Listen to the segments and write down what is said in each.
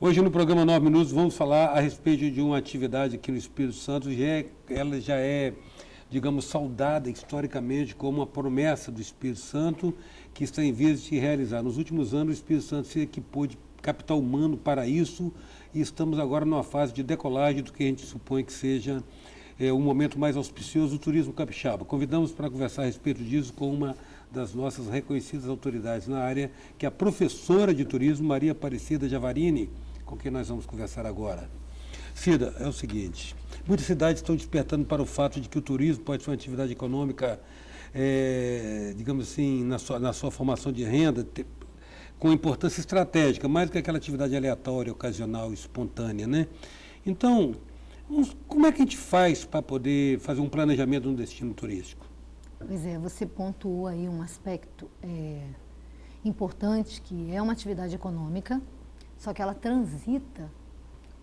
Hoje no programa 9 Minutos vamos falar a respeito de uma atividade aqui no Espírito Santo, ela já é, digamos, saudada historicamente como uma promessa do Espírito Santo que está em vias de se realizar. Nos últimos anos o Espírito Santo se equipou de capital humano para isso e estamos agora numa fase de decolagem do que a gente supõe que seja um momento mais auspicioso do turismo capixaba. Convidamos para conversar a respeito disso com uma das nossas reconhecidas autoridades na área, que é a professora de turismo, Maria Aparecida Javarini, com quem nós vamos conversar agora. Cida, é o seguinte, muitas cidades estão despertando para o fato de que o turismo pode ser uma atividade econômica, digamos assim, na sua formação de renda, com importância estratégica, mais do que aquela atividade aleatória, ocasional, espontânea, né? Então, como é que a gente faz para poder fazer um planejamento de um destino turístico? Pois é, você pontuou aí um aspecto importante, que é uma atividade econômica, só que ela transita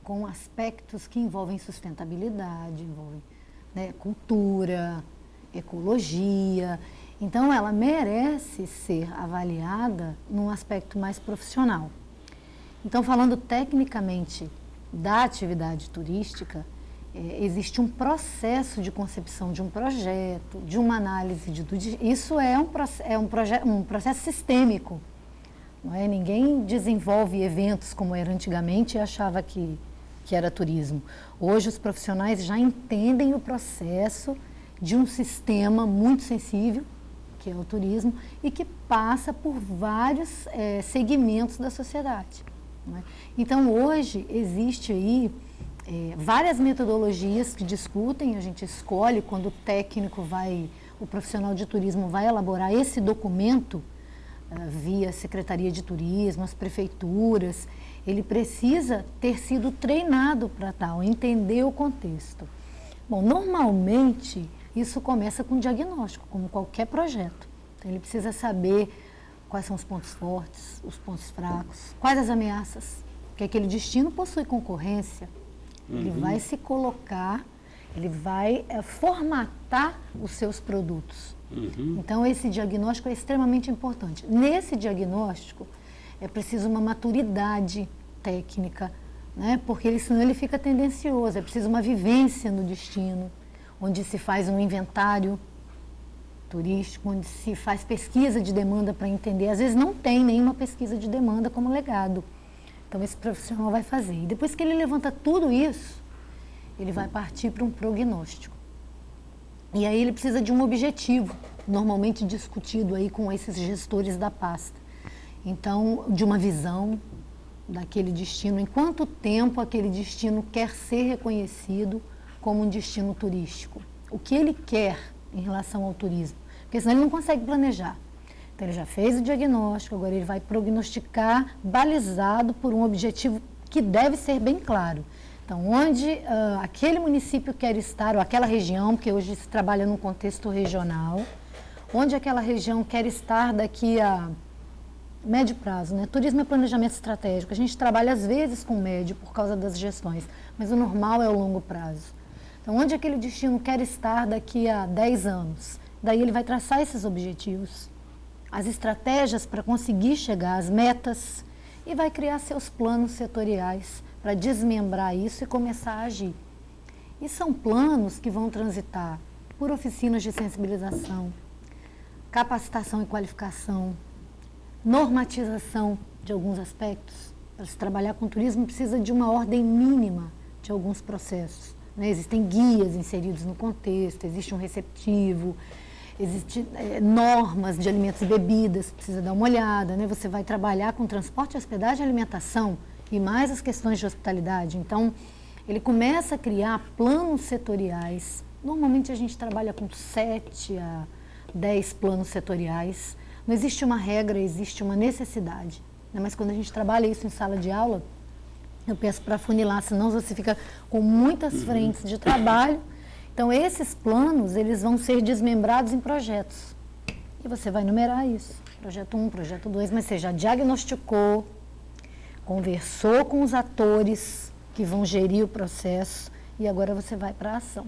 com aspectos que envolvem sustentabilidade, envolvem, né, cultura, ecologia. Então, ela merece ser avaliada num aspecto mais profissional. Então, falando tecnicamente da atividade turística, existe um processo de concepção de um projeto, de uma análise isso é um processo sistêmico. Não é? Ninguém desenvolve eventos como era antigamente e achava que era turismo. Hoje os profissionais já entendem o processo de um sistema muito sensível, que é o turismo, e que passa por vários segmentos da sociedade. Não é? Então hoje existe aí várias metodologias que discutem, a gente escolhe quando o profissional de turismo vai elaborar esse documento, via Secretaria de Turismo, as prefeituras, ele precisa ter sido treinado para tal, entender o contexto. Bom, normalmente isso começa com diagnóstico, como qualquer projeto. Então, ele precisa saber quais são os pontos fortes, os pontos fracos, quais as ameaças, porque aquele destino possui concorrência, ele vai se colocar, ele vai formatar os seus produtos. Então, esse diagnóstico é extremamente importante. Nesse diagnóstico, é preciso uma maturidade técnica, né? Porque senão ele fica tendencioso. É preciso uma vivência no destino, onde se faz um inventário turístico, onde se faz pesquisa de demanda para entender. Às vezes não tem nenhuma pesquisa de demanda como legado. Então, esse profissional vai fazer. E depois que ele levanta tudo isso, ele vai partir para um prognóstico. E aí ele precisa de um objetivo, normalmente discutido aí com esses gestores da pasta. Então, de uma visão daquele destino, em quanto tempo aquele destino quer ser reconhecido como um destino turístico. O que ele quer em relação ao turismo, porque senão ele não consegue planejar. Então, ele já fez o diagnóstico, agora ele vai prognosticar balizado por um objetivo que deve ser bem claro. Então, onde aquele município quer estar, ou aquela região, porque hoje se trabalha num contexto regional, onde aquela região quer estar daqui a médio prazo, né? Turismo é planejamento estratégico. A gente trabalha às vezes com médio por causa das gestões, mas o normal é o longo prazo. Então, onde aquele destino quer estar daqui a 10 anos? Daí ele vai traçar esses objetivos, as estratégias para conseguir chegar às metas e vai criar seus planos setoriais para desmembrar isso e começar a agir. E são planos que vão transitar por oficinas de sensibilização, capacitação e qualificação, normatização de alguns aspectos. Para se trabalhar com turismo precisa de uma ordem mínima de alguns processos, né? Existem guias inseridos no contexto, existe um receptivo, existem normas de alimentos e bebidas, precisa dar uma olhada, né? Você vai trabalhar com transporte, hospedagem e alimentação, e mais as questões de hospitalidade. Então, ele começa a criar planos setoriais. Normalmente a gente trabalha com 7 a 10 planos setoriais. Não existe uma regra, existe uma necessidade, né? Mas quando a gente trabalha isso em sala de aula, eu peço para funilar, senão você fica com muitas frentes de trabalho. Então, esses planos, eles vão ser desmembrados em projetos. E você vai numerar isso. Projeto 1, projeto 2, mas você já diagnosticou, conversou com os atores que vão gerir o processo e agora você vai para a ação.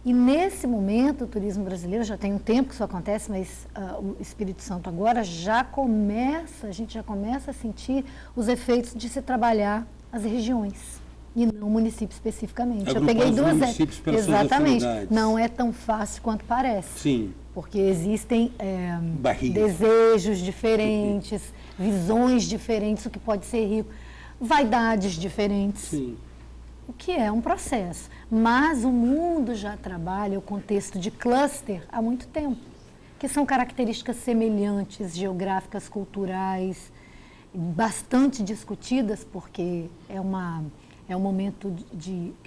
E nesse momento, o turismo brasileiro, já tem um tempo que isso acontece, mas o Espírito Santo agora a gente já começa a sentir os efeitos de se trabalhar as regiões e não o município especificamente. Eu Agrupar peguei os duas municípios pelas suas exatamente. afinidades. Não é tão fácil quanto parece. Sim. Porque existem Barreiras. desejos diferentes, visões diferentes, o que pode ser rico, vaidades diferentes. Sim. O que é um processo. Mas o mundo já trabalha o contexto de cluster há muito tempo, que são características semelhantes, geográficas, culturais, bastante discutidas, porque é um momento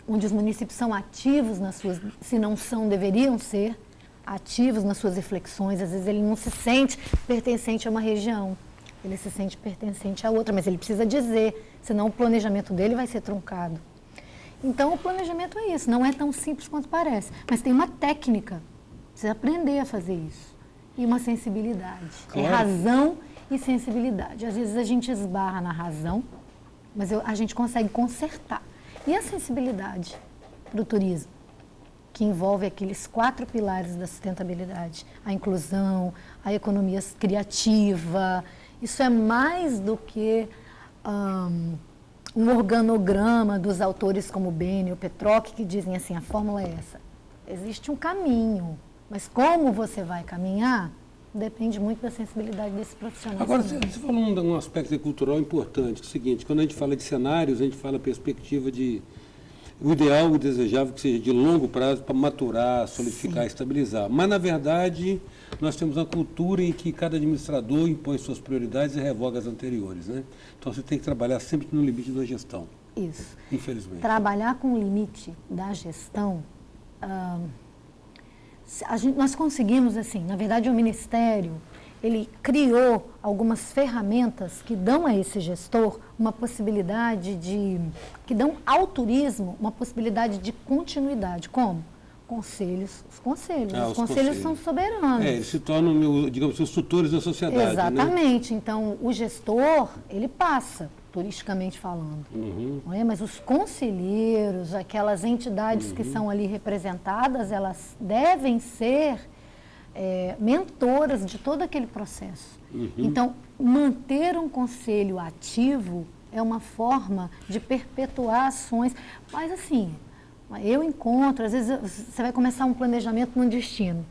onde os municípios são ativos nas suas, se não são, deveriam ser ativos nas suas reflexões. Às vezes ele não se sente pertencente a uma região, ele se sente pertencente a outra, mas ele precisa dizer, senão o planejamento dele vai ser truncado. Então, o planejamento é isso, não é tão simples quanto parece, mas tem uma técnica, precisa aprender a fazer isso, e uma sensibilidade. Claro. É razão e sensibilidade. Às vezes a gente esbarra na razão, mas a gente consegue consertar. E a sensibilidade para o turismo, que envolve aqueles 4 pilares da sustentabilidade, a inclusão, a economia criativa, isso é mais do que um organograma dos autores como Bene ou Petroc, que dizem assim, a fórmula é essa. Existe um caminho, mas como você vai caminhar, depende muito da sensibilidade desse profissional. Agora, você falou de um aspecto cultural importante, que é o seguinte, quando a gente fala de cenários, a gente fala perspectiva de o ideal, o desejável que seja de longo prazo para maturar, solidificar, estabilizar. Mas, na verdade, nós temos uma cultura em que cada administrador impõe suas prioridades e revoga as anteriores, né? Então, você tem que trabalhar sempre no limite da gestão. Isso. Infelizmente. Trabalhar com o limite da gestão, nós conseguimos, assim, na verdade, o Ministério, ele criou algumas ferramentas que dão a esse gestor uma possibilidade que dão ao turismo uma possibilidade de continuidade. Como? Conselhos. Os conselhos são soberanos. Eles se tornam, digamos, os tutores da sociedade. Exatamente. Né? Então, o gestor, ele passa, turisticamente falando. Não é? Mas os conselheiros, aquelas entidades que são ali representadas, elas devem ser mentoras de todo aquele processo. Então, manter um conselho ativo é uma forma de perpetuar ações. Mas, assim, eu encontro, às vezes você vai começar um planejamento num destino.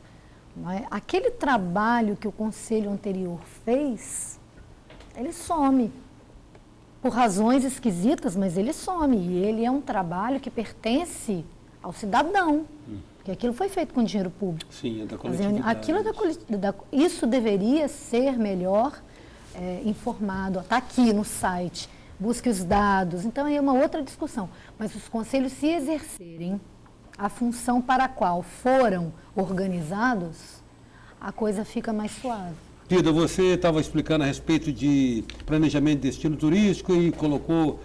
Não é? Aquele trabalho que o conselho anterior fez, ele some. Por razões esquisitas, mas ele some. E ele é um trabalho que pertence ao cidadão. Porque aquilo foi feito com dinheiro público. Sim, é da coletividade. Aquilo isso deveria ser melhor informado. Está aqui no site, busque os dados. Então, é uma outra discussão. Mas os conselhos, se exercerem a função para a qual foram organizados, a coisa fica mais suave. Dida, você estava explicando a respeito de planejamento de destino turístico e colocou,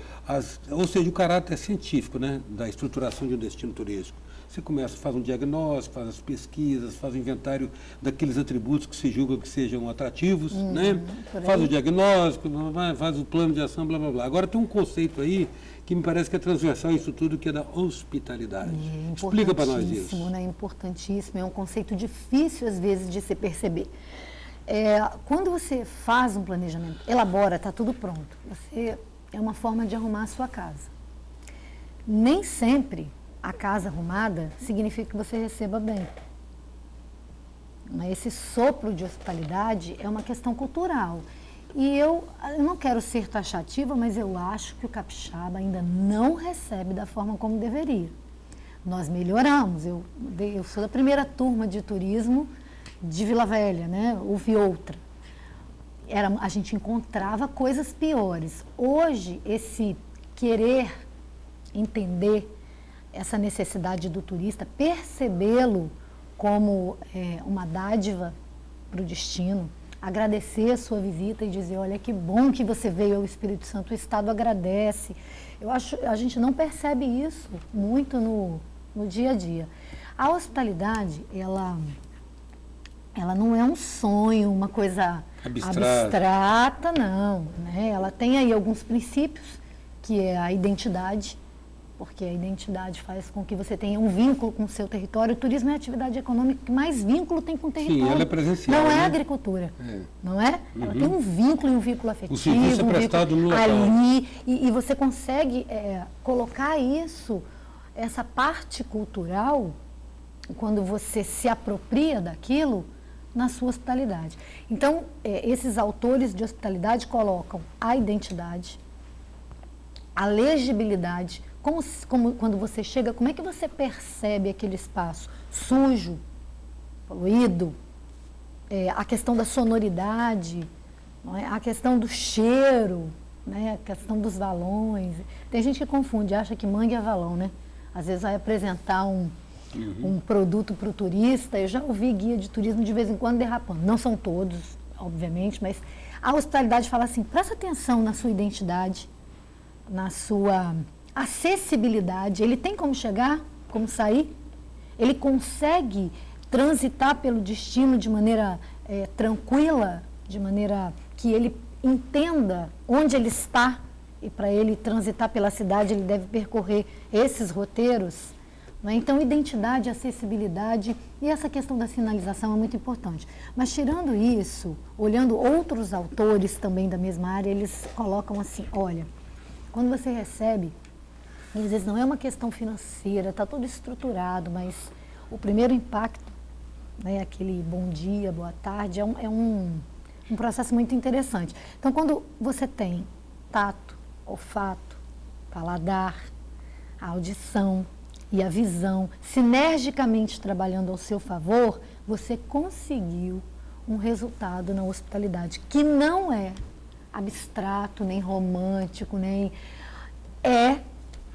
ou seja, o caráter científico, né, da estruturação de um destino turístico. Você começa, faz um diagnóstico, faz as pesquisas, faz o inventário daqueles atributos que se julga que sejam atrativos, né? Faz o diagnóstico, faz o plano de ação, blá, blá, blá. Agora tem um conceito aí que me parece que é transversal a isso tudo, que é da hospitalidade. Explica para nós isso. Né? Importantíssimo, é um conceito difícil às vezes de se perceber. Quando você faz um planejamento, elabora, está tudo pronto. É uma forma de arrumar a sua casa. Nem sempre a casa arrumada significa que você receba bem. Esse sopro de hospitalidade é uma questão cultural. E eu não quero ser taxativa, mas eu acho que o capixaba ainda não recebe da forma como deveria. Nós melhoramos. Eu sou da primeira turma de turismo de Vila Velha, né? Houve outra. A gente encontrava coisas piores. Hoje, esse querer entender essa necessidade do turista, percebê-lo como uma dádiva para o destino, agradecer a sua visita e dizer, olha, que bom que você veio ao Espírito Santo, o Estado agradece. Eu acho, a gente não percebe isso muito no dia a dia. A hospitalidade, ela não é um sonho, uma coisa abstrata, não. Né? Ela tem aí alguns princípios, que é a identidade, porque a identidade faz com que você tenha um vínculo com o seu território. O turismo é a atividade econômica que mais vínculo tem com o território. Sim, ela é presencial. Não é né? agricultura, não é? Ela tem um vínculo e um vínculo afetivo. O serviço é prestado no local. Ali, e você consegue colocar isso, essa parte cultural, quando você se apropria daquilo, na sua hospitalidade. Então, esses autores de hospitalidade colocam a identidade, a legibilidade, como quando você chega, como é que você percebe aquele espaço sujo, poluído, a questão da sonoridade, não é? A questão do cheiro, né? A questão dos valões. Tem gente que confunde, acha que mangue é valão, né? Às vezes vai apresentar um produto para o turista. Eu já ouvi guia de turismo de vez em quando derrapando. Não são todos, obviamente, mas a hospitalidade fala assim, presta atenção na sua identidade, na sua acessibilidade. Ele tem como chegar, como sair? Ele consegue transitar pelo destino de maneira tranquila, de maneira que ele entenda onde ele está, e para ele transitar pela cidade ele deve percorrer esses roteiros. Né? Então, identidade, acessibilidade e essa questão da sinalização é muito importante. Mas, tirando isso, olhando outros autores também da mesma área, eles colocam assim, olha, quando você recebe, e às vezes não é uma questão financeira, está tudo estruturado, mas o primeiro impacto, né, aquele bom dia, boa tarde, é um processo muito interessante. Então, quando você tem tato, olfato, paladar, a audição e a visão sinergicamente trabalhando ao seu favor, você conseguiu um resultado na hospitalidade, que não é abstrato, nem romântico, nem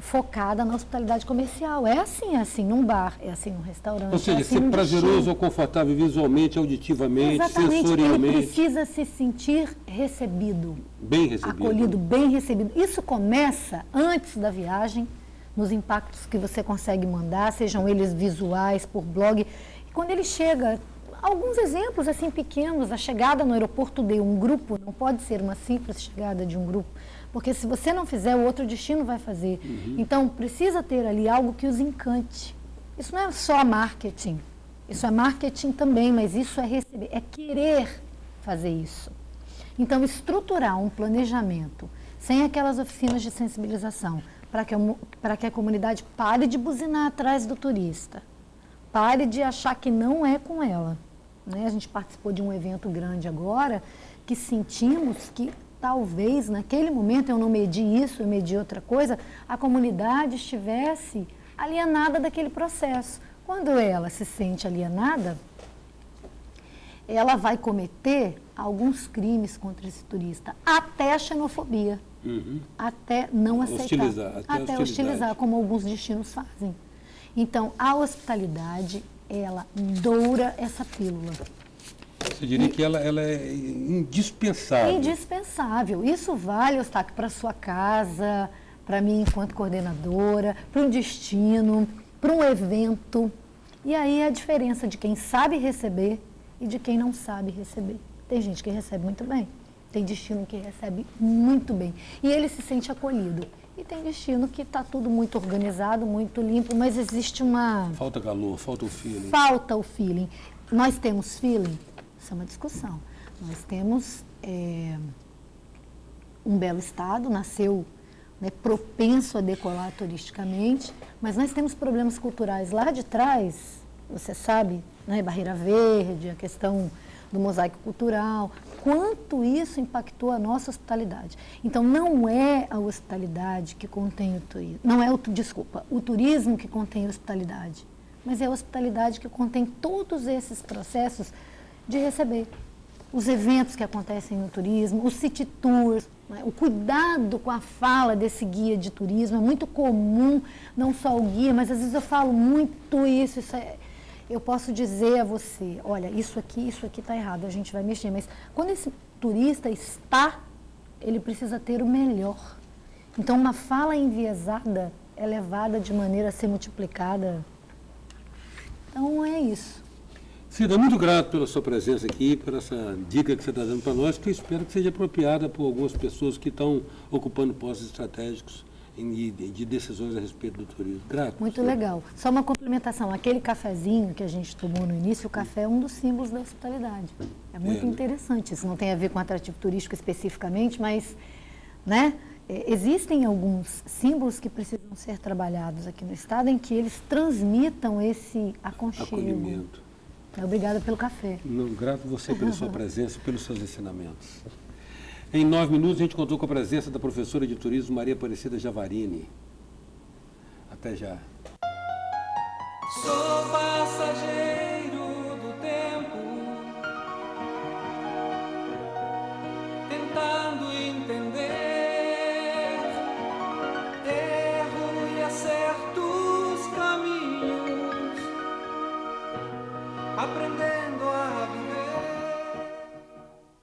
focada na hospitalidade comercial. É assim num bar, é assim num restaurante. Ou seja, assim ser prazeroso ou confortável visualmente, auditivamente, exatamente, sensorialmente. ele precisa se sentir recebido. Bem recebido. Acolhido, bem recebido. Isso começa antes da viagem, nos impactos que você consegue mandar, sejam eles visuais, por blog. E quando ele chega, alguns exemplos assim pequenos, a chegada no aeroporto de um grupo, não pode ser uma simples chegada de um grupo, porque se você não fizer, o outro destino vai fazer. Então, precisa ter ali algo que os encante. Isso não é só marketing, isso é marketing também, mas isso é receber, é querer fazer isso. Então, estruturar um planejamento, sem aquelas oficinas de sensibilização, para que a comunidade pare de buzinar atrás do turista, pare de achar que não é com ela. Né? A gente participou de um evento grande agora, que sentimos que talvez naquele momento, eu não medi isso, eu medi outra coisa, a comunidade estivesse alienada daquele processo. Quando ela se sente alienada, ela vai cometer alguns crimes contra esse turista, até a xenofobia, até não aceitar, até hostilizar, como alguns destinos fazem. Então, a hospitalidade, ela doura essa pílula. Você diria que ela é indispensável. Indispensável. Isso vale, Eustáquio, para a sua casa, para mim enquanto coordenadora, para um destino, para um evento. E aí é a diferença de quem sabe receber e de quem não sabe receber. Tem gente que recebe muito bem, tem destino que recebe muito bem. E ele se sente acolhido. E tem destino que está tudo muito organizado, muito limpo, mas existe uma... Falta calor, falta o feeling. Falta o feeling. Nós temos feeling? Isso é uma discussão. Nós temos um belo estado, nasceu, né, propenso a decolar turisticamente, mas nós temos problemas culturais lá de trás, você sabe, né, Barreira Verde, a questão do mosaico cultural, quanto isso impactou a nossa hospitalidade. Então, não é a hospitalidade que contém o turismo, não é o turismo que contém a hospitalidade, mas é a hospitalidade que contém todos esses processos de receber. Os eventos que acontecem no turismo, os city tours, né? O cuidado com a fala desse guia de turismo é muito comum, não só o guia, mas às vezes eu falo muito isso eu posso dizer a você, olha, isso aqui está errado, a gente vai mexer, mas quando esse turista está, ele precisa ter o melhor. Então, uma fala enviesada é levada de maneira a ser multiplicada. Então, é isso. Cida, muito grato pela sua presença aqui, por essa dica que você está dando para nós, que eu espero que seja apropriada por algumas pessoas que estão ocupando postos estratégicos de decisões a respeito do turismo. Grato. Muito legal. Só uma complementação, aquele cafezinho que a gente tomou no início, o café é um dos símbolos da hospitalidade. É muito interessante, isso não tem a ver com atrativo turístico especificamente, mas, né, existem alguns símbolos que precisam ser trabalhados aqui no estado em que eles transmitam esse aconchego. Acolhimento. Obrigada pelo café. Grato a você pela sua presença e pelos seus ensinamentos. Em 9 minutos, a gente contou com a presença da professora de turismo Maria Aparecida Javarini. Até já. Sou passageiro do tempo, tentando entender erro e acerto os caminhos, aprendendo